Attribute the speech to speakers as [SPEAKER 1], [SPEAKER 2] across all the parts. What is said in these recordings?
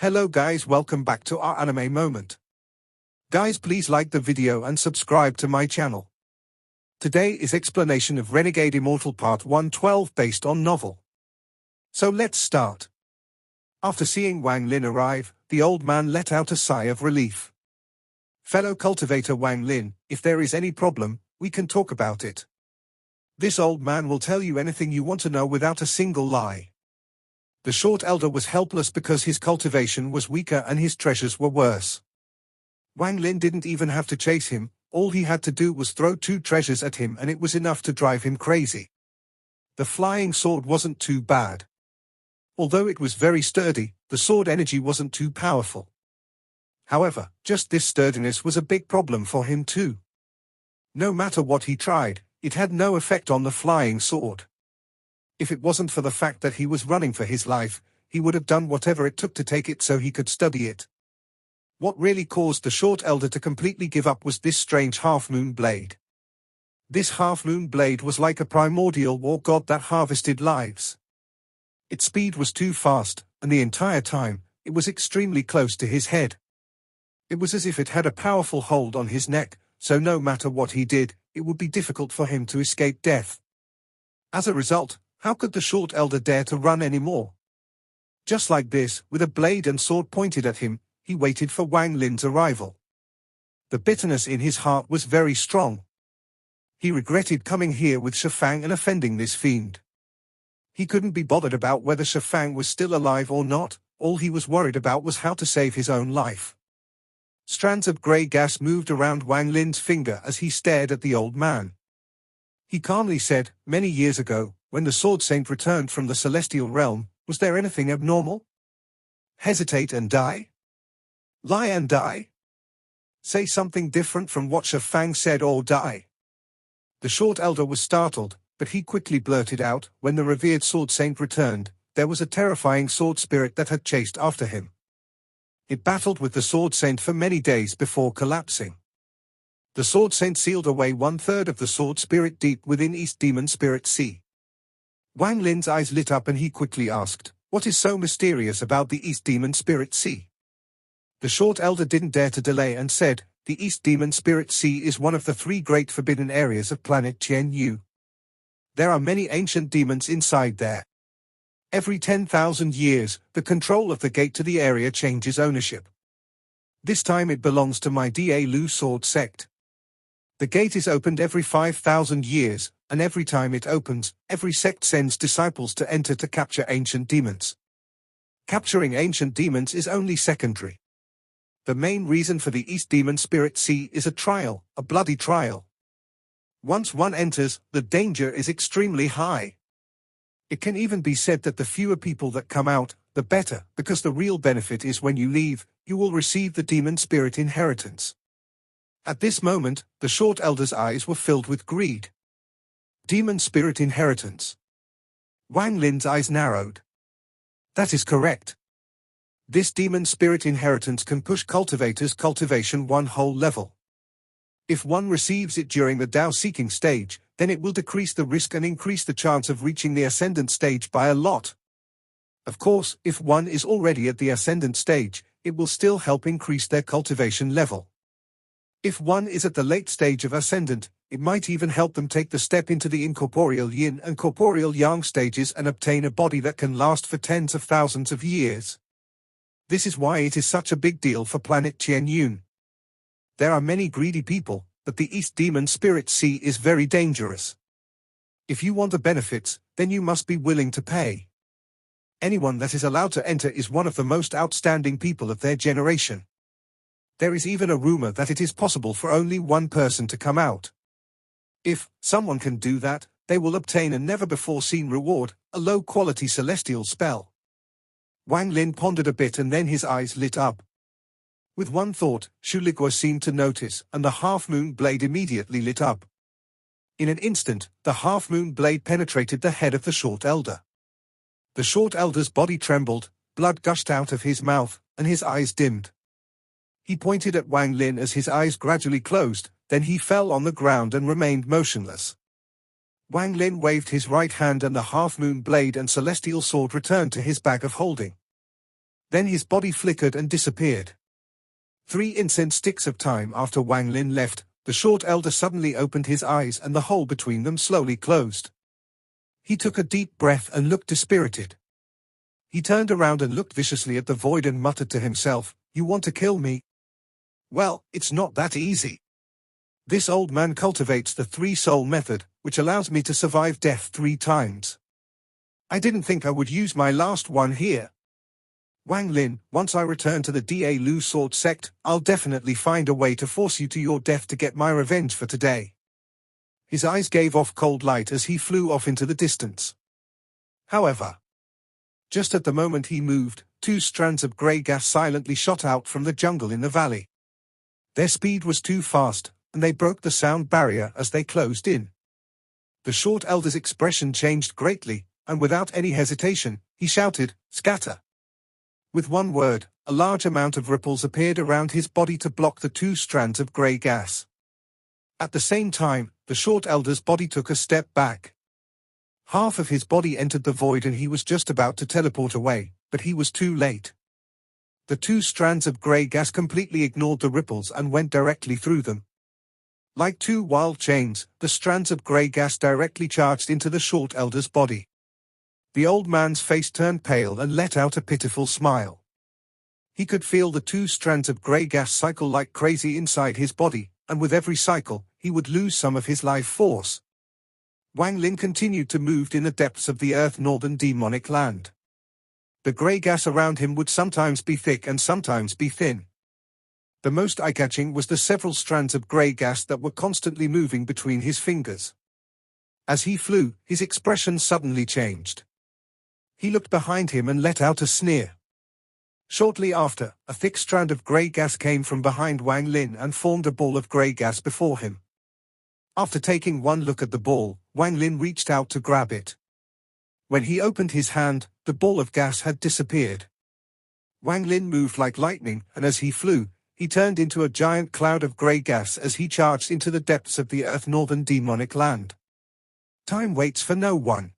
[SPEAKER 1] Hello guys, welcome back to our anime moment. Guys, please like the video and subscribe to my channel. Today is explanation of Renegade Immortal Part 112 based on novel. So let's start. After seeing Wang Lin arrive, the old man let out a sigh of relief. Fellow cultivator Wang Lin, if there is any problem, we can talk about it. This old man will tell you anything you want to know without a single lie. The short elder was helpless because his cultivation was weaker and his treasures were worse. Wang Lin didn't even have to chase him, all he had to do was throw 2 treasures at him and it was enough to drive him crazy. The flying sword wasn't too bad. Although it was very sturdy, the sword energy wasn't too powerful. However, just this sturdiness was a big problem for him too. No matter what he tried, it had no effect on the flying sword. If it wasn't for the fact that he was running for his life, he would have done whatever it took to take it so he could study it. What really caused the short elder to completely give up was this strange half-moon blade. This half-moon blade was like a primordial war god that harvested lives. Its speed was too fast, and the entire time, it was extremely close to his head. It was as if it had a powerful hold on his neck, so no matter what he did, it would be difficult for him to escape death. As a result, how could the short elder dare to run anymore? Just like this, with a blade and sword pointed at him, he waited for Wang Lin's arrival. The bitterness in his heart was very strong. He regretted coming here with Shifang and offending this fiend. He couldn't be bothered about whether Shifang was still alive or not, all he was worried about was how to save his own life. Strands of grey gas moved around Wang Lin's finger as he stared at the old man. He calmly said, "Many years ago, when the Sword Saint returned from the celestial realm, was there anything abnormal? Hesitate and die? Lie and die? Say something different from what Shifang said or die." The short elder was startled, but he quickly blurted out, "When the revered Sword Saint returned, there was a terrifying sword spirit that had chased after him. It battled with the Sword Saint for many days before collapsing. The Sword Saint sealed away 1/3 of the sword spirit deep within East Demon Spirit Sea." Wang Lin's eyes lit up and he quickly asked, "What is so mysterious about the East Demon Spirit Sea?" The short elder didn't dare to delay and said, "The East Demon Spirit Sea is one of the 3 great forbidden areas of planet Qian-Yu. There are many ancient demons inside there. Every 10,000 years, the control of the gate to the area changes ownership. This time it belongs to my Da Lu sword sect. The gate is opened every 5,000 years, and every time it opens, every sect sends disciples to enter to capture ancient demons. Capturing ancient demons is only secondary. The main reason for the East Demon Spirit Sea is a trial, a bloody trial. Once one enters, the danger is extremely high. It can even be said that the fewer people that come out, the better, because the real benefit is when you leave, you will receive the demon spirit inheritance." At this moment, the short elder's eyes were filled with greed. Demon spirit inheritance. Wang Lin's eyes narrowed. That is correct. This demon spirit inheritance can push cultivators' cultivation 1 whole level. If one receives it during the Dao-seeking stage, then it will decrease the risk and increase the chance of reaching the ascendant stage by a lot. Of course, if one is already at the ascendant stage, it will still help increase their cultivation level. If one is at the late stage of ascendant, it might even help them take the step into the incorporeal yin and corporeal yang stages and obtain a body that can last for tens of thousands of years. This is why it is such a big deal for planet Qian-Yun. There are many greedy people, but the East Demon Spirit Sea is very dangerous. If you want the benefits, then you must be willing to pay. Anyone that is allowed to enter is one of the most outstanding people of their generation. There is even a rumor that it is possible for only 1 person to come out. If someone can do that, they will obtain a never-before-seen reward, a low-quality celestial spell. Wang Lin pondered a bit and then his eyes lit up. With one thought, Shuligua seemed to notice, and the half-moon blade immediately lit up. In an instant, the half-moon blade penetrated the head of the short elder. The short elder's body trembled, blood gushed out of his mouth, and his eyes dimmed. He pointed at Wang Lin as his eyes gradually closed, then he fell on the ground and remained motionless. Wang Lin waved his right hand and the half-moon blade and celestial sword returned to his bag of holding. Then his body flickered and disappeared. 3 incense sticks of time after Wang Lin left, the short elder suddenly opened his eyes and the hole between them slowly closed. He took a deep breath and looked dispirited. He turned around and looked viciously at the void and muttered to himself, "You want to kill me? Well, it's not that easy. This old man cultivates the 3-soul method, which allows me to survive death 3 times. I didn't think I would use my last one here. Wang Lin, once I return to the Da Lu Sword sect, I'll definitely find a way to force you to your death to get my revenge for today." His eyes gave off cold light as he flew off into the distance. However, just at the moment he moved, 2 strands of grey gas silently shot out from the jungle in the valley. Their speed was too fast, and they broke the sound barrier as they closed in. The short elder's expression changed greatly, and without any hesitation, he shouted, "Scatter!" With one word, a large amount of ripples appeared around his body to block the 2 strands of grey gas. At the same time, the short elder's body took a step back. Half of his body entered the void and he was just about to teleport away, but he was too late. The 2 strands of grey gas completely ignored the ripples and went directly through them. Like 2 wild chains, the strands of grey gas directly charged into the short elder's body. The old man's face turned pale and let out a pitiful smile. He could feel the 2 strands of grey gas cycle like crazy inside his body, and with every cycle, he would lose some of his life force. Wang Lin continued to move in the depths of the Earth Northern demonic land. The grey gas around him would sometimes be thick and sometimes be thin. The most eye-catching was the several strands of grey gas that were constantly moving between his fingers. As he flew, his expression suddenly changed. He looked behind him and let out a sneer. Shortly after, a thick strand of grey gas came from behind Wang Lin and formed a ball of grey gas before him. After taking one look at the ball, Wang Lin reached out to grab it. When he opened his hand, the ball of gas had disappeared. Wang Lin moved like lightning, and as he flew, he turned into a giant cloud of grey gas as he charged into the depths of the Earth Northern demonic land. Time waits for no one.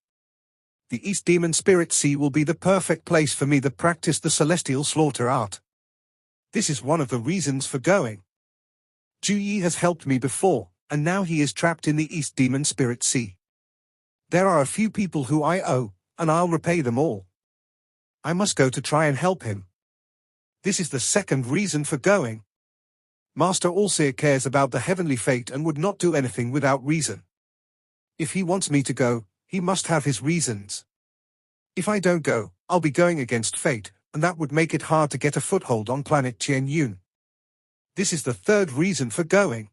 [SPEAKER 1] The East Demon Spirit Sea will be the perfect place for me to practice the celestial slaughter art. This is one of the reasons for going. Ju Yi has helped me before, and now he is trapped in the East Demon Spirit Sea. There are a few people who I owe, and I'll repay them all. I must go to try and help him. This is the second reason for going. Master Allseer cares about the heavenly fate and would not do anything without reason. If he wants me to go, he must have his reasons. If I don't go, I'll be going against fate, and that would make it hard to get a foothold on planet Qian Yun. This is the third reason for going.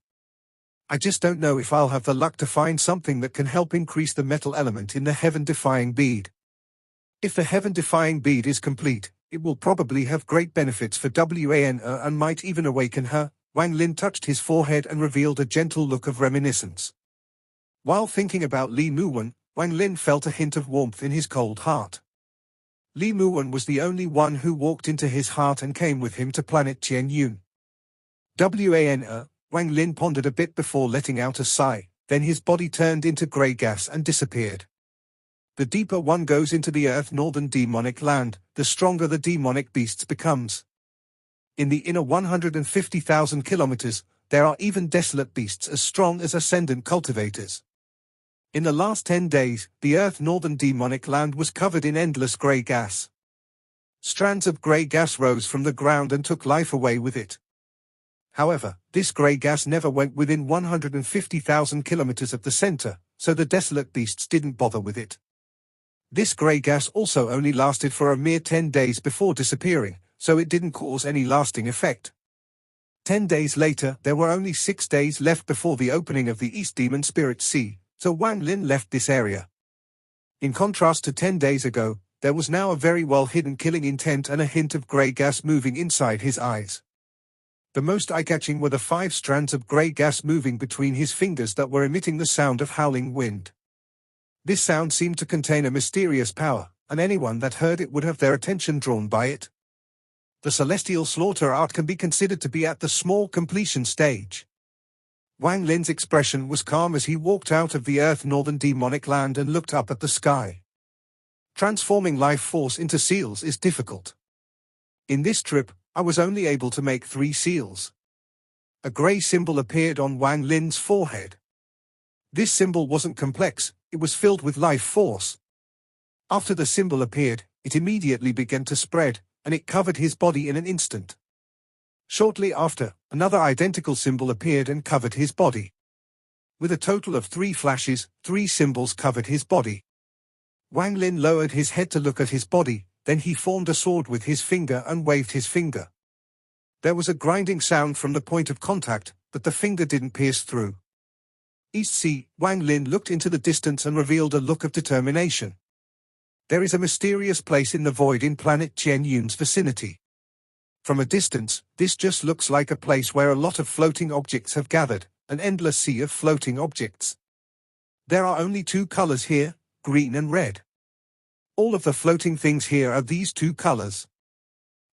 [SPEAKER 1] I just don't know if I'll have the luck to find something that can help increase the metal element in the heaven-defying bead. If the heaven-defying bead is complete, it will probably have great benefits for Wan and might even awaken her. Wang Lin touched his forehead and revealed a gentle look of reminiscence. While thinking about Li Muwen, Wang Lin felt a hint of warmth in his cold heart. Li Muwen was the only one who walked into his heart and came with him to planet Qian Yun. Wang Lin pondered a bit before letting out a sigh, then his body turned into grey gas and disappeared. The deeper one goes into the Earth Northern demonic land, the stronger the demonic beasts becomes. In the inner 150,000 kilometers, there are even desolate beasts as strong as ascendant cultivators. In the last 10 days, the Earth Northern demonic land was covered in endless grey gas. Strands of grey gas rose from the ground and took life away with it. However, this grey gas never went within 150,000 kilometers of the center, so the desolate beasts didn't bother with it. This grey gas also only lasted for a mere 10 days before disappearing, so it didn't cause any lasting effect. 10 days later, there were only 6 days left before the opening of the East Demon Spirit Sea, so Wang Lin left this area. In contrast to 10 days ago, there was now a very well-hidden killing intent and a hint of grey gas moving inside his eyes. The most eye-catching were the 5 strands of grey gas moving between his fingers that were emitting the sound of howling wind. This sound seemed to contain a mysterious power, and anyone that heard it would have their attention drawn by it. The celestial slaughter art can be considered to be at the small completion stage. Wang Lin's expression was calm as he walked out of the Earth Northern demonic land and looked up at the sky. Transforming life force into seals is difficult. In this trip, I was only able to make 3 seals. A grey symbol appeared on Wang Lin's forehead. This symbol wasn't complex, it was filled with life force. After the symbol appeared, it immediately began to spread, and it covered his body in an instant. Shortly after, another identical symbol appeared and covered his body. With a total of 3 flashes, 3 symbols covered his body. Wang Lin lowered his head to look at his body, then he formed a sword with his finger and waved his finger. There was a grinding sound from the point of contact, but the finger didn't pierce through. East Sea, Wang Lin looked into the distance and revealed a look of determination. There is a mysterious place in the void in planet Chen Yun's vicinity. From a distance, this just looks like a place where a lot of floating objects have gathered, an endless sea of floating objects. There are only 2 colors here, green and red. All of the floating things here are these 2 colors.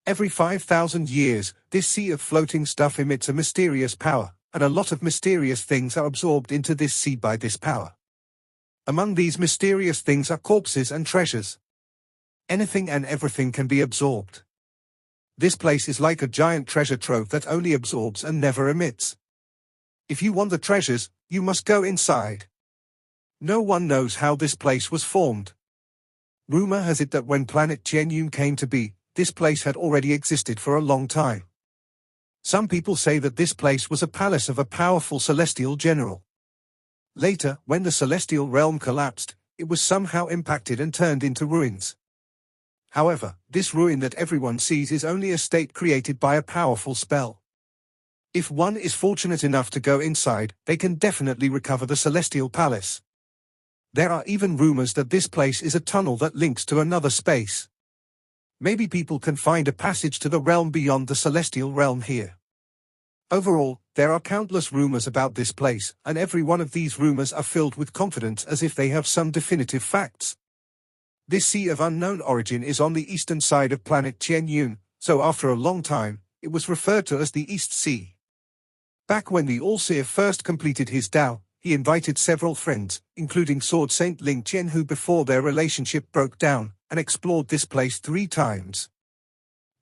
[SPEAKER 1] Every 5,000 years, this sea of floating stuff emits a mysterious power, and a lot of mysterious things are absorbed into this sea by this power. Among these mysterious things are corpses and treasures. Anything and everything can be absorbed. This place is like a giant treasure trove that only absorbs and never emits. If you want the treasures, you must go inside. No one knows how this place was formed. Rumor has it that when planet Chen Yun came to be, this place had already existed for a long time. Some people say that this place was a palace of a powerful celestial general. Later, when the celestial realm collapsed, it was somehow impacted and turned into ruins. However, this ruin that everyone sees is only a state created by a powerful spell. If one is fortunate enough to go inside, they can definitely recover the celestial palace. There are even rumors that this place is a tunnel that links to another space. Maybe people can find a passage to the realm beyond the celestial realm here. Overall, there are countless rumors about this place, and every one of these rumors are filled with confidence as if they have some definitive facts. This sea of unknown origin is on the eastern side of planet Chen Yun, so after a long time, it was referred to as the East Sea. Back when the All-Seer first completed his Tao, he invited several friends, including Sword Saint Ling Qian, who before their relationship broke down, and explored this place 3 times.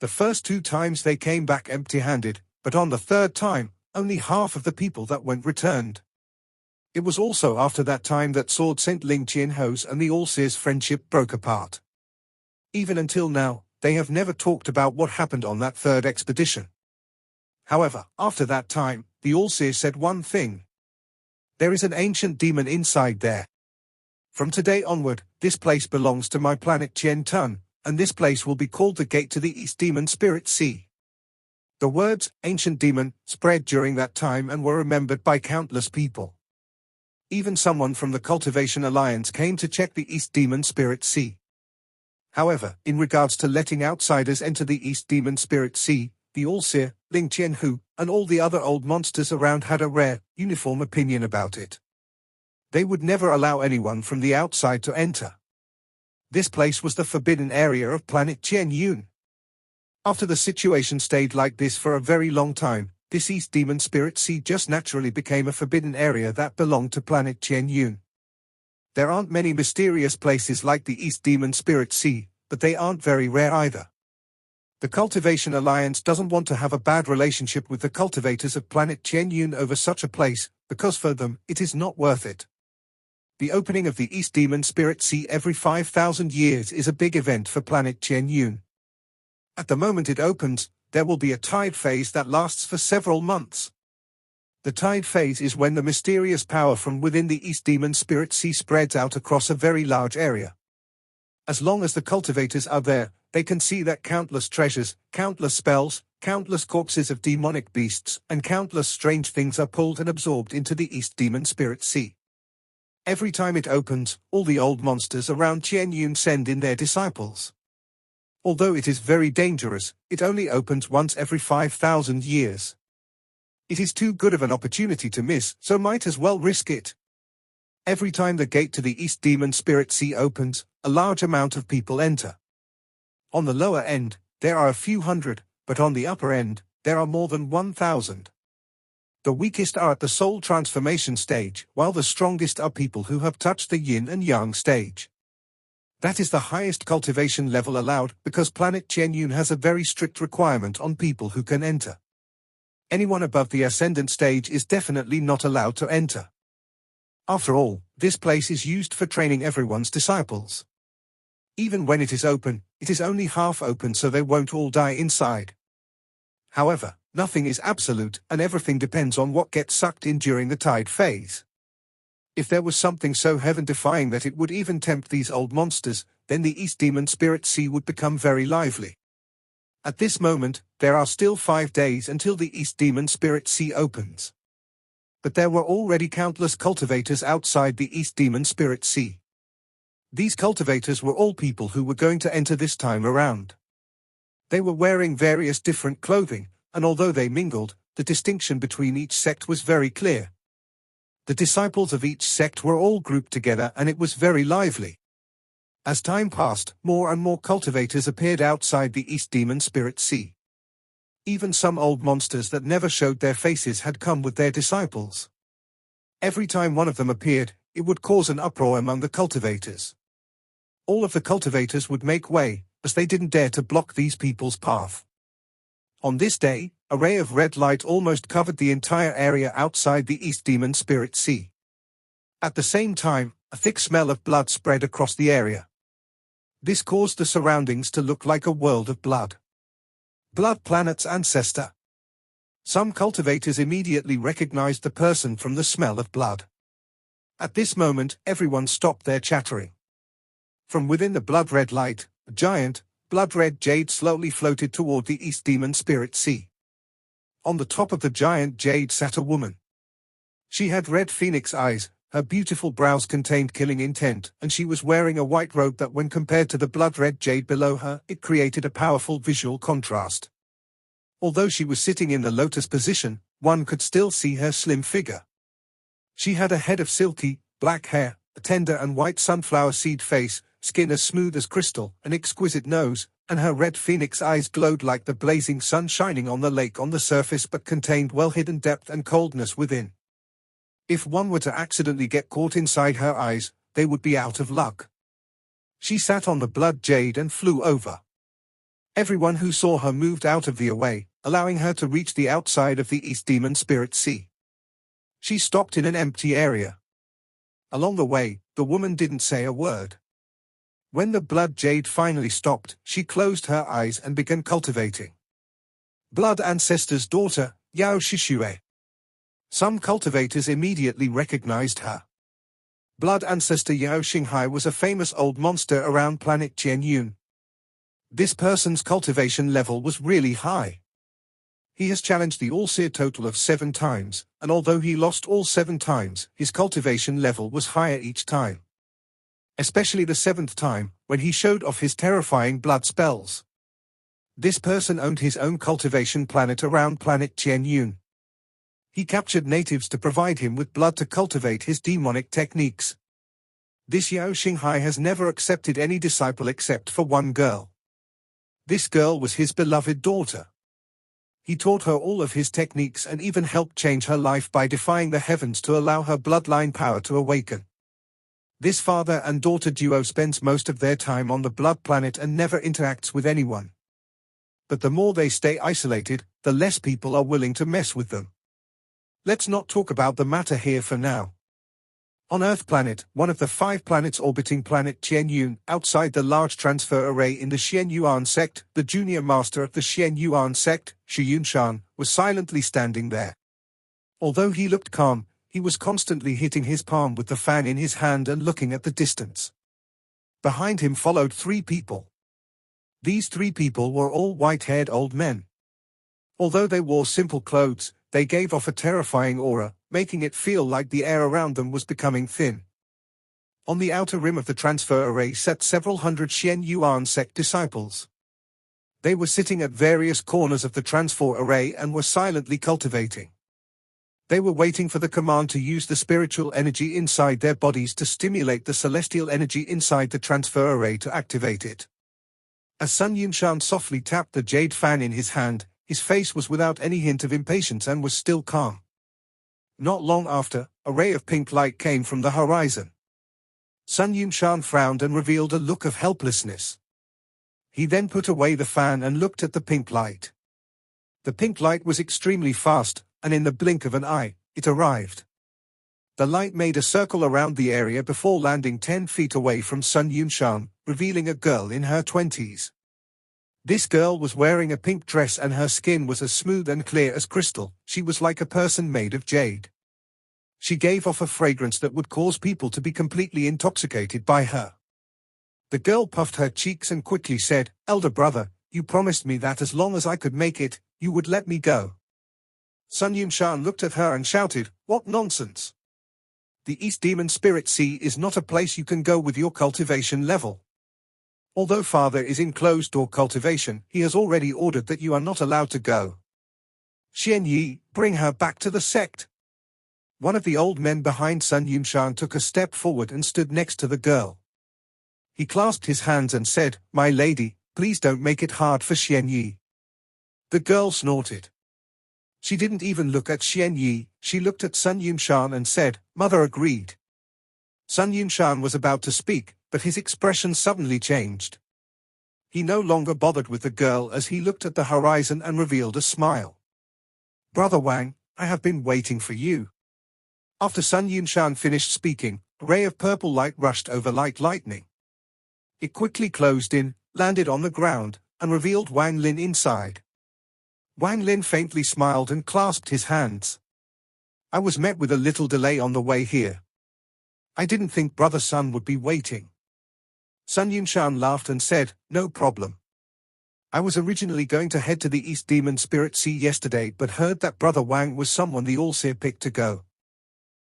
[SPEAKER 1] The first 2 times they came back empty-handed, but on the 3rd time, only half of the people that went returned. It was also after that time that Sword Saint Ling Qianho's and the All-Seer's friendship broke apart. Even until now, they have never talked about what happened on that 3rd expedition. However, after that time, the All-Seer said one thing. There is an ancient demon inside there. From today onward, this place belongs to my planet Chen Tun, and this place will be called the Gate to the East Demon Spirit Sea. The words, ancient demon, spread during that time and were remembered by countless people. Even someone from the Cultivation Alliance came to check the East Demon Spirit Sea. However, in regards to letting outsiders enter the East Demon Spirit Sea, the All-Seer, Ling Qianhu, and all the other old monsters around had a rare, uniform opinion about it. They would never allow anyone from the outside to enter. This place was the forbidden area of planet Chen Yun. After the situation stayed like this for a very long time, this East Demon Spirit Sea just naturally became a forbidden area that belonged to planet Chen Yun. There aren't many mysterious places like the East Demon Spirit Sea, but they aren't very rare either. The Cultivation Alliance doesn't want to have a bad relationship with the cultivators of planet Chen Yun over such a place, because for them, it is not worth it. The opening of the East Demon Spirit Sea every 5,000 years is a big event for planet Chen Yun. At the moment it opens, there will be a tide phase that lasts for several months. The tide phase is when the mysterious power from within the East Demon Spirit Sea spreads out across a very large area. As long as the cultivators are there, they can see that countless treasures, countless spells, countless corpses of demonic beasts, and countless strange things are pulled and absorbed into the East Demon Spirit Sea. Every time it opens, all the old monsters around Chen Yun send in their disciples. Although it is very dangerous, it only opens once every 5,000 years. It is too good of an opportunity to miss, so might as well risk it. Every time the gate to the East Demon Spirit Sea opens, a large amount of people enter. On the lower end, there are a few hundred, but on the upper end, there are more than 1,000. The weakest are at the soul transformation stage, while the strongest are people who have touched the yin and yang stage. That is the highest cultivation level allowed because planet Qianyun has a very strict requirement on people who can enter. Anyone above the ascendant stage is definitely not allowed to enter. After all, this place is used for training everyone's disciples. Even when it is open, it is only half open so they won't all die inside. However, nothing is absolute and everything depends on what gets sucked in during the tide phase. If there was something so heaven-defying that it would even tempt these old monsters, then the East Demon Spirit Sea would become very lively. At this moment, there are still 5 days until the East Demon Spirit Sea opens. But there were already countless cultivators outside the East Demon Spirit Sea. These cultivators were all people who were going to enter this time around. They were wearing various different clothing, and although they mingled, the distinction between each sect was very clear. The disciples of each sect were all grouped together and it was very lively. As time passed, more and more cultivators appeared outside the East Demon Spirit Sea. Even some old monsters that never showed their faces had come with their disciples. Every time one of them appeared, it would cause an uproar among the cultivators. All of the cultivators would make way, as they didn't dare to block these people's path. On this day, a ray of red light almost covered the entire area outside the East Demon Spirit Sea. At the same time, a thick smell of blood spread across the area. This caused the surroundings to look like a world of blood. Blood Planet's ancestor. Some cultivators immediately recognized the person from the smell of blood. At this moment, everyone stopped their chattering. From within the blood-red light, a giant, blood-red jade slowly floated toward the East Demon Spirit Sea. On the top of the giant jade sat a woman. She had red phoenix eyes, her beautiful brows contained killing intent, and she was wearing a white robe that when compared to the blood-red jade below her, it created a powerful visual contrast. Although she was sitting in the lotus position, one could still see her slim figure. She had a head of silky, black hair, a tender and white sunflower seed face, skin as smooth as crystal, an exquisite nose, and her red phoenix eyes glowed like the blazing sun shining on the lake on the surface but contained well-hidden depth and coldness within. If one were to accidentally get caught inside her eyes, they would be out of luck. She sat on the blood jade and flew over. Everyone who saw her moved out of the way, allowing her to reach the outside of the East Demon Spirit Sea. She stopped in an empty area. Along the way, the woman didn't say a word. When the blood jade finally stopped, she closed her eyes and began cultivating. Blood Ancestor's daughter, Yao Shishue. Some cultivators immediately recognized her. Blood Ancestor Yao Xinghai was a famous old monster around planet Qianyun. This person's cultivation level was really high. He has challenged the All-Seer total of 7 times, and although he lost all 7 times, his cultivation level was higher each time. Especially the 7th time, when he showed off his terrifying blood spells. This person owned his own cultivation planet around planet Qianyun. He captured natives to provide him with blood to cultivate his demonic techniques. This Yao Xinghai has never accepted any disciple except for one girl. This girl was his beloved daughter. He taught her all of his techniques and even helped change her life by defying the heavens to allow her bloodline power to awaken. This father and daughter duo spends most of their time on the blood planet and never interacts with anyone. But the more they stay isolated, the less people are willing to mess with them. Let's not talk about the matter here for now. On Earth planet, one of the 5 planets orbiting planet Qianyun, outside the large transfer array in the Xianyuan sect, the junior master of the Xianyuan sect, Shi Yunshan, was silently standing there. Although he looked calm, he was constantly hitting his palm with the fan in his hand and looking at the distance. Behind him followed 3 people. These 3 people were all white-haired old men. Although they wore simple clothes, they gave off a terrifying aura, making it feel like the air around them was becoming thin. On the outer rim of the transfer array sat several hundred Xianyuan sect disciples. They were sitting at various corners of the transfer array and were silently cultivating. They were waiting for the command to use the spiritual energy inside their bodies to stimulate the celestial energy inside the transfer array to activate it. As Sun Yunshan softly tapped the jade fan in his hand, his face was without any hint of impatience and was still calm. Not long after, a ray of pink light came from the horizon. Sun Yumshan frowned and revealed a look of helplessness. He then put away the fan and looked at the pink light. The pink light was extremely fast, and in the blink of an eye, it arrived. The light made a circle around the area before landing 10 feet away from Sun Yumshan, revealing a girl in her 20s. This girl was wearing a pink dress and her skin was as smooth and clear as crystal. She was like a person made of jade. She gave off a fragrance that would cause people to be completely intoxicated by her. The girl puffed her cheeks and quickly said, "Elder brother, you promised me that as long as I could make it, you would let me go." Sun Yumshan looked at her and shouted, "What nonsense! The East Demon Spirit Sea is not a place you can go with your cultivation level. Although Father is in closed-door cultivation, he has already ordered that you are not allowed to go. Xian Yi, bring her back to the sect." One of the old men behind Sun Yumshan took a step forward and stood next to the girl. He clasped his hands and said, "My lady, please don't make it hard for Xian Yi." The girl snorted. She didn't even look at Xian Yi, she looked at Sun Yumshan and said, "Mother agreed." Sun Yumshan was about to speak, but his expression suddenly changed. He no longer bothered with the girl as he looked at the horizon and revealed a smile. "Brother Wang, I have been waiting for you." After Sun Yumshan finished speaking, a ray of purple light rushed over like lightning. It quickly closed in, landed on the ground, and revealed Wang Lin inside. Wang Lin faintly smiled and clasped his hands. "I was met with a little delay on the way here. I didn't think Brother Sun would be waiting." Sun Yumshan laughed and said, "No problem. I was originally going to head to the East Demon Spirit Sea yesterday but heard that Brother Wang was someone the All-Seer picked to go.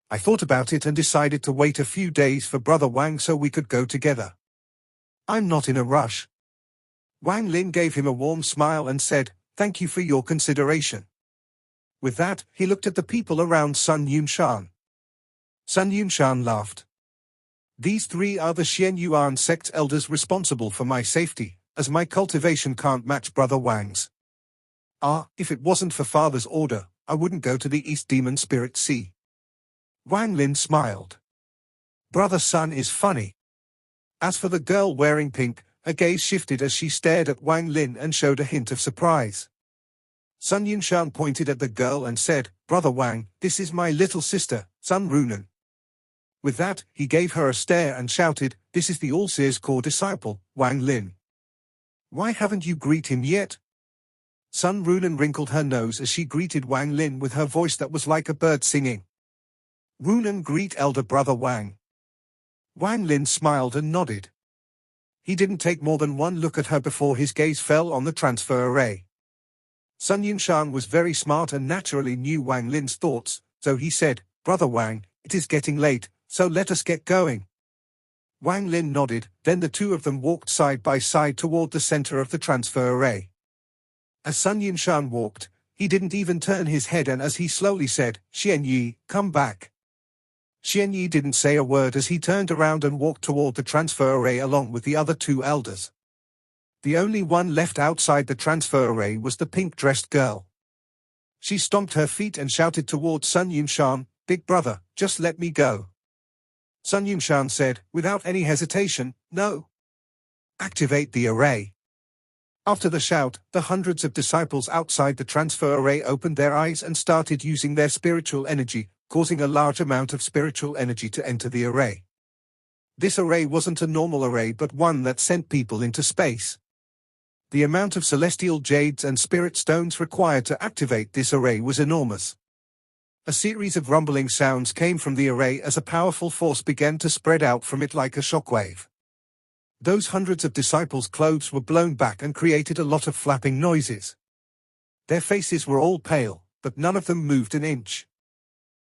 [SPEAKER 1] I thought about it and decided to wait a few days for Brother Wang so we could go together. I'm not in a rush." Wang Lin gave him a warm smile and said, "Thank you for your consideration." With that, he looked at the people around Sun Yumshan. Sun Yumshan laughed. "These three are the Xian Yuan sect elders responsible for my safety, as my cultivation can't match Brother Wang's. If it wasn't for Father's order, I wouldn't go to the East Demon Spirit Sea." Wang Lin smiled. Brother Sun is funny. As for the girl wearing pink, her gaze shifted as she stared at Wang Lin and showed a hint of surprise. Sun Yumshan pointed at the girl and said, "Brother Wang, this is my little sister, Sun Runan." With that, he gave her a stare and shouted, "This is the All-Seer's core disciple, Wang Lin. Why haven't you greeted him yet?" Sun Runan wrinkled her nose as she greeted Wang Lin with her voice that was like a bird singing. "Runan, greet Elder Brother Wang." Wang Lin smiled and nodded. He didn't take more than one look at her before his gaze fell on the transfer array. Sun Yumshan was very smart and naturally knew Wang Lin's thoughts, so he said, "Brother Wang, it is getting late, so let us get going." Wang Lin nodded, then the two of them walked side by side toward the center of the transfer array. As Sun Yumshan walked, he didn't even turn his head and as he slowly said, "Xian Yi, come back." Xian Yi didn't say a word as he turned around and walked toward the transfer array along with the other two elders. The only one left outside the transfer array was the pink-dressed girl. She stomped her feet and shouted toward Sun Yumshan, "Big brother, just let me go." Sun Yumshan said, without any hesitation, "No. Activate the array." After the shout, the hundreds of disciples outside the transfer array opened their eyes and started using their spiritual energy, causing a large amount of spiritual energy to enter the array. This array wasn't a normal array but one that sent people into space. The amount of celestial jades and spirit stones required to activate this array was enormous. A series of rumbling sounds came from the array as a powerful force began to spread out from it like a shockwave. Those hundreds of disciples' clothes were blown back and created a lot of flapping noises. Their faces were all pale, but none of them moved an inch.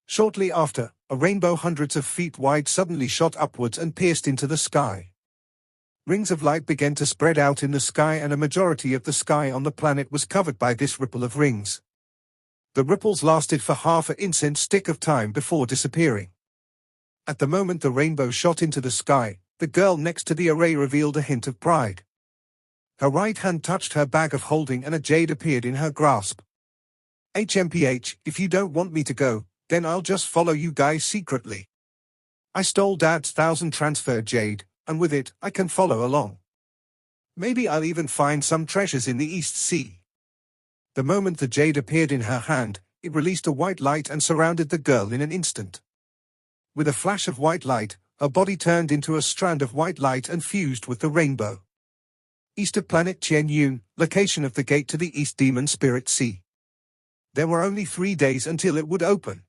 [SPEAKER 1] Shortly after, a rainbow hundreds of feet wide suddenly shot upwards and pierced into the sky. Rings of light began to spread out in the sky and a majority of the sky on the planet was covered by this ripple of rings. The ripples lasted for half an incense stick of time before disappearing. At the moment the rainbow shot into the sky, the girl next to the array revealed a hint of pride. Her right hand touched her bag of holding and a jade appeared in her grasp. "HMPH, if you don't want me to go, then I'll just follow you guys secretly." I stole Dad's 1,000 transfer jade, and with it, I can follow along. Maybe I'll even find some treasures in the East Sea. The moment the jade appeared in her hand, it released a white light and surrounded the girl in an instant. With a flash of white light, her body turned into a strand of white light and fused with the rainbow. East of planet Qianyun, location of the gate to the East Demon Spirit Sea. There were only 3 days until it would open.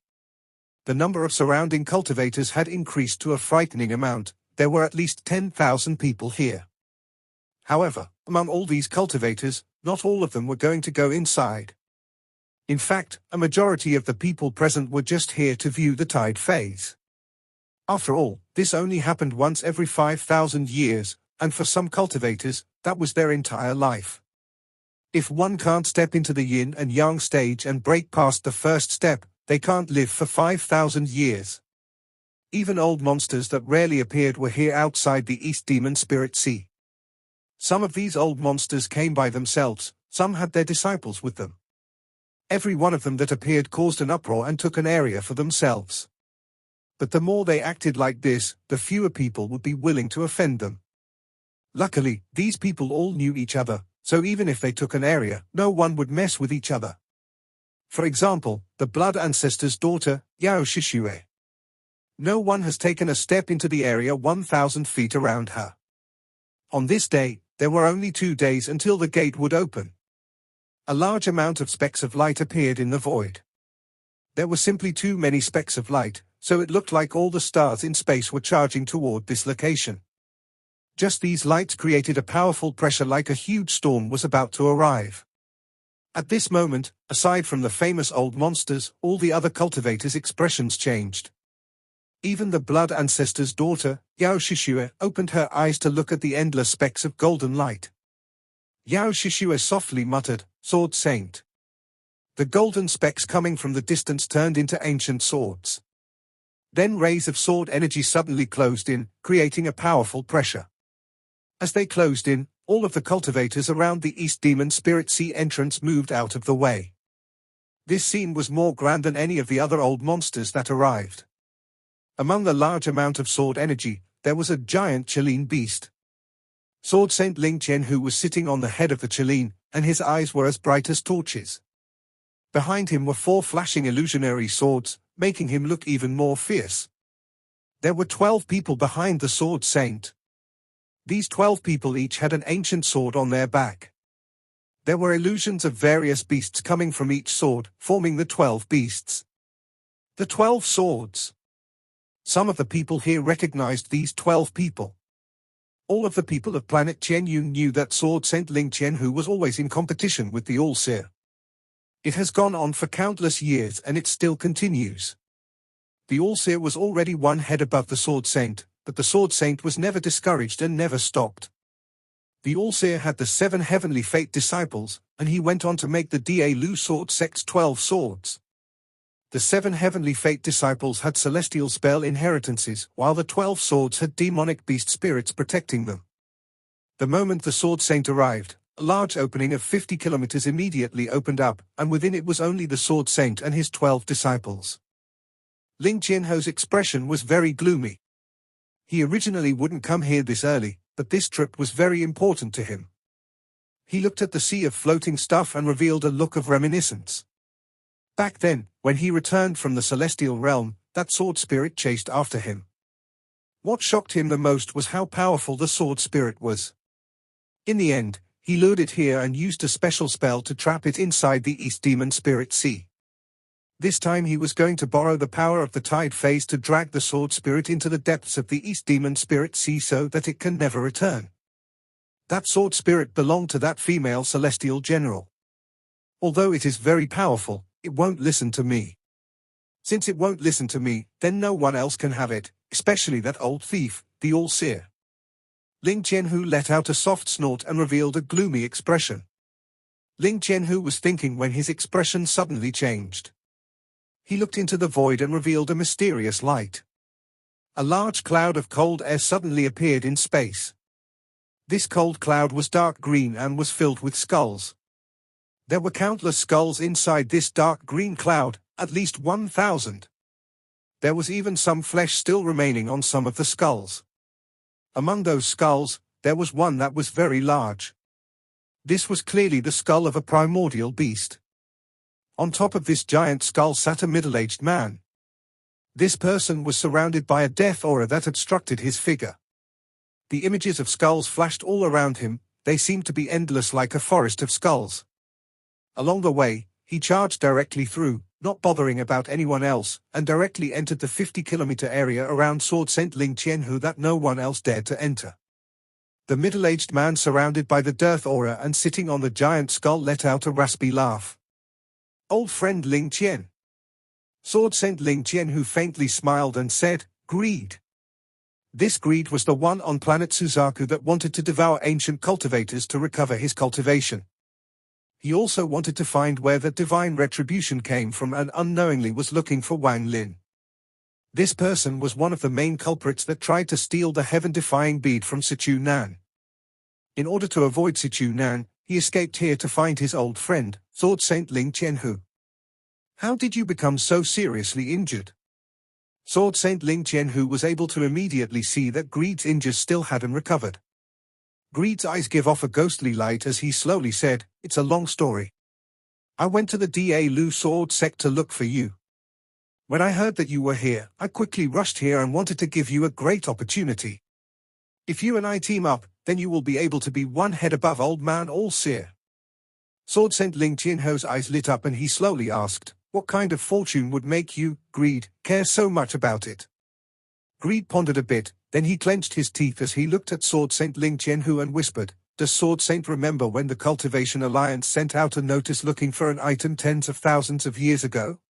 [SPEAKER 1] The number of surrounding cultivators had increased to a frightening amount. There were at least 10,000 people here. However, among all these cultivators, not all of them were going to go inside. In fact, a majority of the people present were just here to view the tide phase. After all, this only happened once every 5,000 years, and for some cultivators, that was their entire life. If one can't step into the yin and yang stage and break past the first step, they can't live for 5,000 years. Even old monsters that rarely appeared were here outside the East Demon Spirit Sea. Some of these old monsters came by themselves, some had their disciples with them. Every one of them that appeared caused an uproar and took an area for themselves. But the more they acted like this, the fewer people would be willing to offend them. Luckily, these people all knew each other, so even if they took an area, no one would mess with each other. For example, the blood ancestor's daughter, Yao Shishue. No one has taken a step into the area 1,000 feet around her. On this day, there were only 2 days until the gate would open. A large amount of specks of light appeared in the void. There were simply too many specks of light, so it looked like all the stars in space were charging toward this location. Just these lights created a powerful pressure like a huge storm was about to arrive. At this moment, aside from the famous old monsters, all the other cultivators' expressions changed. Even the blood ancestor's daughter, Yao Shishue, opened her eyes to look at the endless specks of golden light. Yao Shishue softly muttered, "Sword Saint." The golden specks coming from the distance turned into ancient swords. Then rays of sword energy suddenly closed in, creating a powerful pressure. As they closed in, all of the cultivators around the East Demon Spirit Sea entrance moved out of the way. This scene was more grand than any of the other old monsters that arrived. Among the large amount of sword energy, there was a giant Chilean beast. Sword Saint Ling Qianhu was sitting on the head of the Chilean, and his eyes were as bright as torches. Behind him were 4 flashing illusionary swords, making him look even more fierce. There were 12 people behind the Sword Saint. These 12 people each had an ancient sword on their back. There were illusions of various beasts coming from each sword, forming the 12 beasts. The 12 swords. Some of the people here recognized these 12 people. All of the people of planet Qianyun knew that Sword Saint Ling Qianhu was always in competition with the All-Seer. It has gone on for countless years and it still continues. The All-Seer was already 1 head above the Sword Saint, but the Sword Saint was never discouraged and never stopped. The All-Seer had the 7 heavenly fate disciples, and he went on to make the Da Lu Sword Sect's 12 swords. The 7 heavenly fate disciples had celestial spell inheritances, while the 12 swords had demonic beast spirits protecting them. The moment the Sword Saint arrived, a large opening of 50 kilometers immediately opened up, and within it was only the Sword Saint and his 12 disciples. Ling Qianhu's expression was very gloomy. He originally wouldn't come here this early, but this trip was very important to him. He looked at the sea of floating stuff and revealed a look of reminiscence. Back then, when he returned from the celestial realm, that sword spirit chased after him. What shocked him the most was how powerful the sword spirit was. In the end, he lured it here and used a special spell to trap it inside the East Demon Spirit Sea. This time he was going to borrow the power of the tide phase to drag the sword spirit into the depths of the East Demon Spirit Sea so that it can never return. That sword spirit belonged to that female celestial general. Although it is very powerful, it won't listen to me. Since it won't listen to me, then no one else can have it, especially that old thief, the All-Seer. Ling Qianhu let out a soft snort and revealed a gloomy expression. Ling Qianhu was thinking when his expression suddenly changed. He looked into the void and revealed a mysterious light. A large cloud of cold air suddenly appeared in space. This cold cloud was dark green and was filled with skulls. There were countless skulls inside this dark green cloud, at least 1,000. There was even some flesh still remaining on some of the skulls. Among those skulls, there was one that was very large. This was clearly the skull of a primordial beast. On top of this giant skull sat a middle-aged man. This person was surrounded by a death aura that obstructed his figure. The images of skulls flashed all around him, they seemed to be endless like a forest of skulls. Along the way, he charged directly through, not bothering about anyone else, and directly entered the 50-kilometer area around Sword Saint Ling Qianhu that no one else dared to enter. The middle-aged man surrounded by the death aura and sitting on the giant skull let out a raspy laugh. "Old friend Ling Qian." Sword Saint Ling Qianhu faintly smiled and said, "Greed." This greed was the one on planet Suzaku that wanted to devour ancient cultivators to recover his cultivation. He also wanted to find where the divine retribution came from and unknowingly was looking for Wang Lin. This person was one of the main culprits that tried to steal the heaven-defying bead from Sichu Nan. In order to avoid Sichu Nan, he escaped here to find his old friend, Sword Saint Ling Qianhu. "How did you become so seriously injured?" Sword Saint Ling Qianhu was able to immediately see that Greed's injuries still hadn't recovered. Greed's eyes give off a ghostly light as he slowly said, "It's a long story. I went to the Da Lu Sword Sect to look for you. When I heard that you were here, I quickly rushed here and wanted to give you a great opportunity. If you and I team up, then you will be able to be one head above Old Man All-Seer." Sword Saint Ling Qianhu's eyes lit up and he slowly asked, "What kind of fortune would make you, Greed, care so much about it?" Greed pondered a bit, then he clenched his teeth as he looked at Sword Saint Ling Qianhu and whispered, "Does Sword Saint remember when the Cultivation Alliance sent out a notice looking for an item tens of thousands of years ago?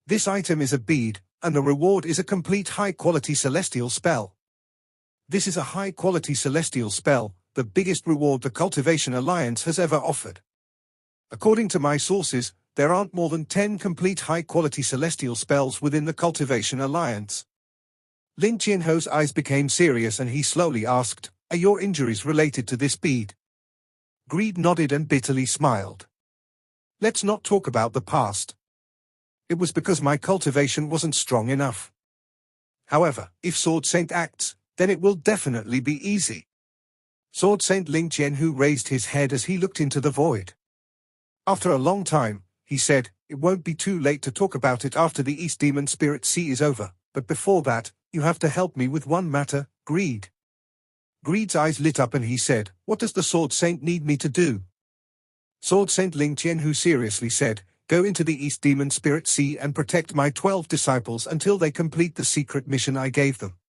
[SPEAKER 1] This item is a bead, and the reward is a complete high-quality celestial spell. This is a high-quality celestial spell, the biggest reward the Cultivation Alliance has ever offered. According to my sources, there aren't more than 10 complete high-quality celestial spells within the Cultivation Alliance." Lin Qianhu's eyes became serious and he slowly asked, "Are your injuries related to this bead?" Greed nodded and bitterly smiled. "Let's not talk about the past. It was because my cultivation wasn't strong enough. However, if Sword Saint acts, then it will definitely be easy." Sword Saint Ling Qianhu raised his head as he looked into the void. After a long time, he said, "It won't be too late to talk about it after the East Demon Spirit Sea is over, but before that, you have to help me with one matter, Greed." Greed's eyes lit up and he said, "What does the Sword Saint need me to do?" Sword Saint Ling Qianhu seriously said, "Go into the East Demon Spirit Sea and protect my 12 disciples until they complete the secret mission I gave them.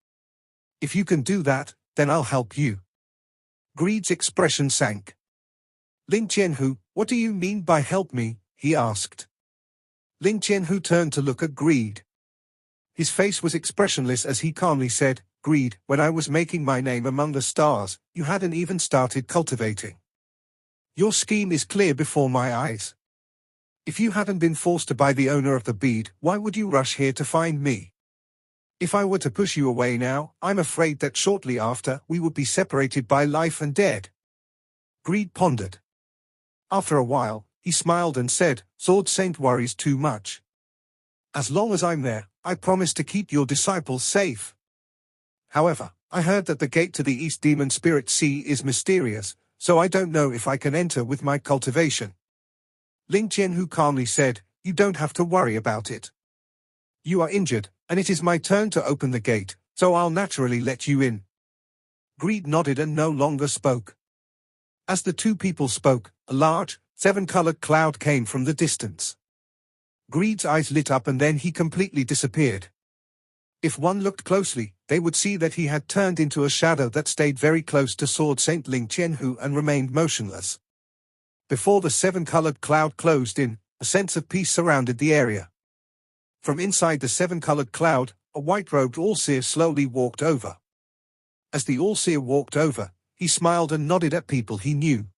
[SPEAKER 1] If you can do that, then I'll help you." Greed's expression sank. "Ling Qianhu, what do you mean by help me?" he asked. Ling Qianhu turned to look at Greed. His face was expressionless as he calmly said, "Greed, when I was making my name among the stars, you hadn't even started cultivating. Your scheme is clear before my eyes. If you hadn't been forced to buy the owner of the bead, why would you rush here to find me? If I were to push you away now, I'm afraid that shortly after, we would be separated by life and dead." Greed pondered. After a while, he smiled and said, "Sword Saint worries too much. As long as I'm there, I promise to keep your disciples safe. However, I heard that the gate to the East Demon Spirit Sea is mysterious, so I don't know if I can enter with my cultivation." Ling Qianhu calmly said, "You don't have to worry about it. You are injured, and it is my turn to open the gate, so I'll naturally let you in." Greed nodded and no longer spoke. As the two people spoke, a large, seven-colored cloud came from the distance. Greed's eyes lit up and then he completely disappeared. If one looked closely, they would see that he had turned into a shadow that stayed very close to Sword Saint Ling Qianhu and remained motionless. Before the seven-colored cloud closed in, a sense of peace surrounded the area. From inside the seven-colored cloud, a white-robed All-Seer slowly walked over. As the All-Seer walked over, he smiled and nodded at people he knew.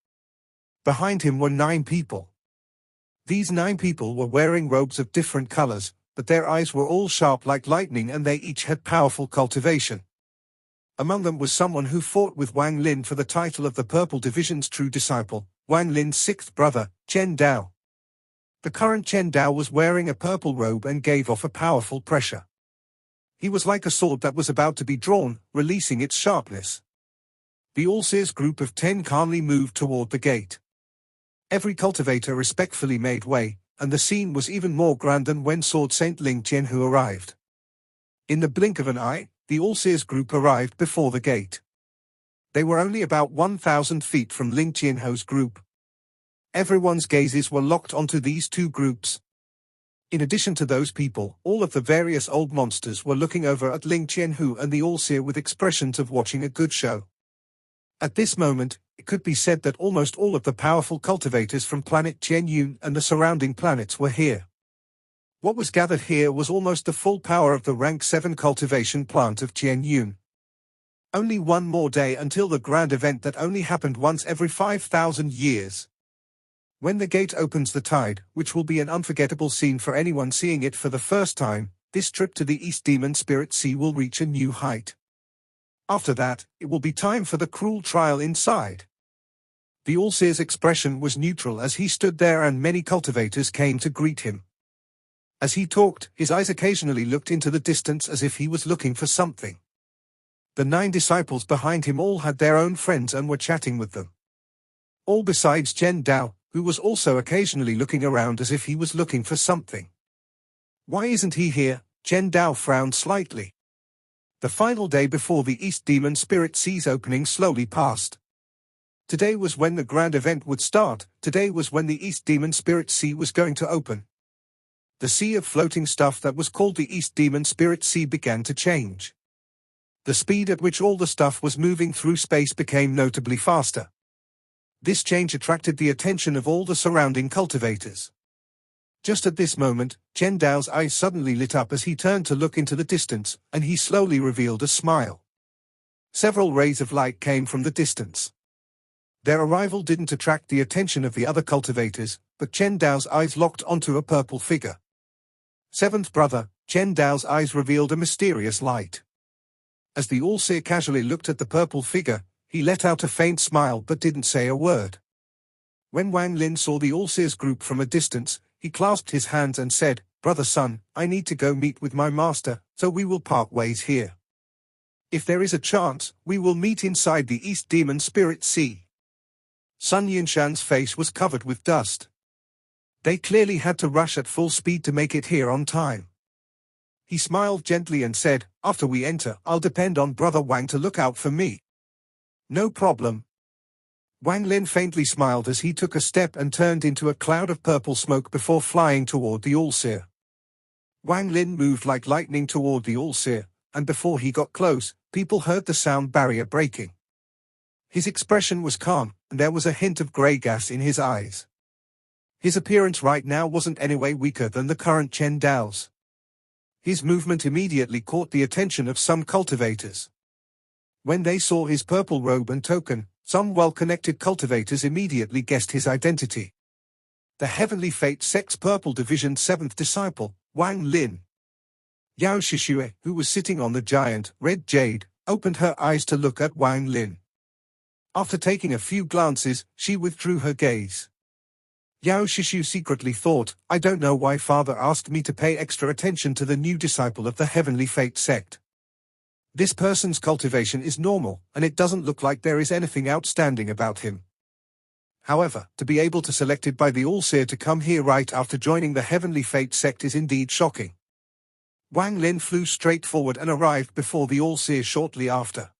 [SPEAKER 1] Behind him were 9 people. These 9 people were wearing robes of different colors, but their eyes were all sharp like lightning and they each had powerful cultivation. Among them was someone who fought with Wang Lin for the title of the Purple Division's true disciple, Wang Lin's 6th brother, Chen Dao. The current Chen Dao was wearing a purple robe and gave off a powerful pressure. He was like a sword that was about to be drawn, releasing its sharpness. The All-Seer's group of 10 calmly moved toward the gate. Every cultivator respectfully made way, and the scene was even more grand than when Sword Saint Ling Qianhu arrived. In the blink of an eye, the All-Seer's group arrived before the gate. They were only about 1,000 feet from Ling Qianhu's group. Everyone's gazes were locked onto these two groups. In addition to those people, all of the various old monsters were looking over at Ling Qianhu and the All-Seer with expressions of watching a good show. At this moment, it could be said that almost all of the powerful cultivators from planet Qianyun and the surrounding planets were here. What was gathered here was almost the full power of the rank 7 cultivation plant of Qianyun. Only one more day until the grand event that only happened once every 5,000 years. When the gate opens the tide, which will be an unforgettable scene for anyone seeing it for the first time, this trip to the East Demon Spirit Sea will reach a new height. After that, it will be time for the cruel trial inside. The All-Seer's expression was neutral as he stood there and many cultivators came to greet him. As he talked, his eyes occasionally looked into the distance as if he was looking for something. The 9 disciples behind him all had their own friends and were chatting with them. All besides Chen Dao, who was also occasionally looking around as if he was looking for something. Why isn't he here? Chen Dao frowned slightly. The final day before the East Demon Spirit Sea's opening slowly passed. Today was when the grand event would start. Today was when the East Demon Spirit Sea was going to open. The sea of floating stuff that was called the East Demon Spirit Sea began to change. The speed at which all the stuff was moving through space became notably faster. This change attracted the attention of all the surrounding cultivators. Just at this moment, Chen Dao's eyes suddenly lit up as he turned to look into the distance, and he slowly revealed a smile. Several rays of light came from the distance. Their arrival didn't attract the attention of the other cultivators, but Chen Dao's eyes locked onto a purple figure. Seventh brother, Chen Dao's eyes revealed a mysterious light. As the All-Seer casually looked at the purple figure, he let out a faint smile but didn't say a word. When Wang Lin saw the All-Seer's group from a distance, he clasped his hands and said, "Brother Sun, I need to go meet with my master, so we will part ways here. If there is a chance, we will meet inside the East Demon Spirit Sea." Sun Yinshan's face was covered with dust. They clearly had to rush at full speed to make it here on time. He smiled gently and said, "After we enter, I'll depend on Brother Wang to look out for me." "No problem." Wang Lin faintly smiled as he took a step and turned into a cloud of purple smoke before flying toward the All-Seer. Wang Lin moved like lightning toward the All-Seer, and before he got close, people heard the sound barrier breaking. His expression was calm, and there was a hint of grey gas in his eyes. His appearance right now wasn't anyway weaker than the current Chen Dao's. His movement immediately caught the attention of some cultivators. When they saw his purple robe and token, some well-connected cultivators immediately guessed his identity. The Heavenly Fate Sect's Purple Division 7th disciple, Wang Lin. Yao Shishue, who was sitting on the giant, red jade, opened her eyes to look at Wang Lin. After taking a few glances, she withdrew her gaze. Yao Shishu secretly thought, "I don't know why Father asked me to pay extra attention to the new disciple of the Heavenly Fate Sect. This person's cultivation is normal, and it doesn't look like there is anything outstanding about him. However, to be able to selected by the All-Seer to come here right after joining the Heavenly Fate Sect is indeed shocking." Wang Lin flew straight forward and arrived before the All-Seer shortly after.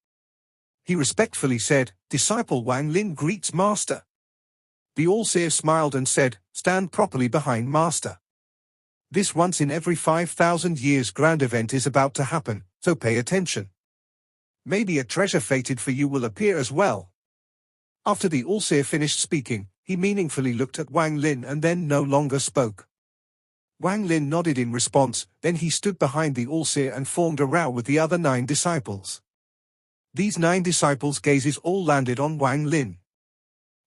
[SPEAKER 1] He respectfully said, "Disciple Wang Lin greets Master." The All-Seer smiled and said, "Stand properly behind Master. This once in every 5,000 years grand event is about to happen, so pay attention. Maybe a treasure fated for you will appear as well." After the All-Seer finished speaking, he meaningfully looked at Wang Lin and then no longer spoke. Wang Lin nodded in response, then he stood behind the All-Seer and formed a row with the other 9 disciples. These 9 disciples' gazes all landed on Wang Lin.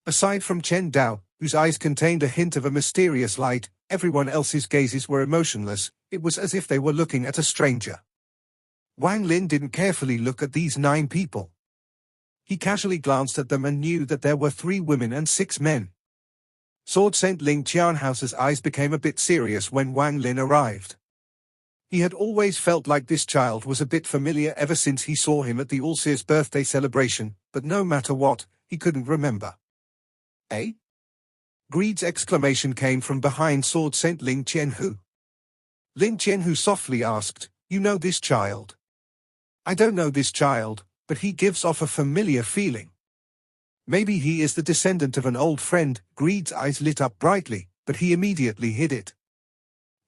[SPEAKER 1] Aside from Chen Dao, whose eyes contained a hint of a mysterious light, everyone else's gazes were emotionless. It was as if they were looking at a stranger. Wang Lin didn't carefully look at these 9 people. He casually glanced at them and knew that there were 3 women and 6 men. Sword Saint Ling Qianhouse's eyes became a bit serious when Wang Lin arrived. He had always felt like this child was a bit familiar ever since he saw him at the Allseer's birthday celebration, but no matter what, he couldn't remember. Eh? Greed's exclamation came from behind Sword Saint Ling Qianhu. Lin Qianhu softly asked, "You know this child?" "I don't know this child, but he gives off a familiar feeling." "Maybe he is the descendant of an old friend." Greed's eyes lit up brightly, but he immediately hid it.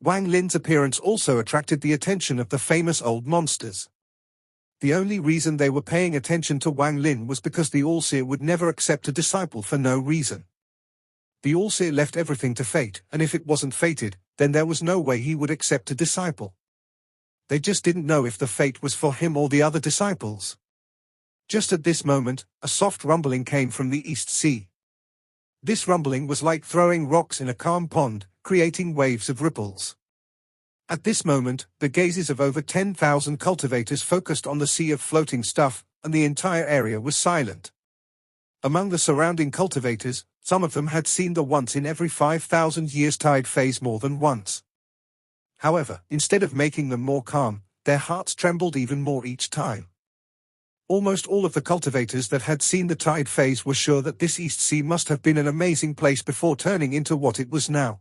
[SPEAKER 1] Wang Lin's appearance also attracted the attention of the famous old monsters. The only reason they were paying attention to Wang Lin was because the Allseer would never accept a disciple for no reason. The Allseer left everything to fate, and if it wasn't fated, then there was no way he would accept a disciple. They just didn't know if the fate was for him or the other disciples. Just at this moment, a soft rumbling came from the East Sea. This rumbling was like throwing rocks in a calm pond, creating waves of ripples. At this moment, the gazes of over 10,000 cultivators focused on the sea of floating stuff, and the entire area was silent. Among the surrounding cultivators, some of them had seen the once in every 5,000 years tide phase more than once. However, instead of making them more calm, their hearts trembled even more each time. Almost all of the cultivators that had seen the tide phase were sure that this East Sea must have been an amazing place before turning into what it was now.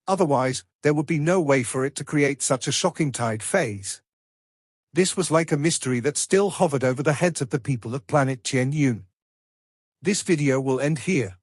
[SPEAKER 1] Otherwise, there would be no way for it to create such a shocking tide phase. This was like a mystery that still hovered over the heads of the people of planet Qianyun. This video will end here.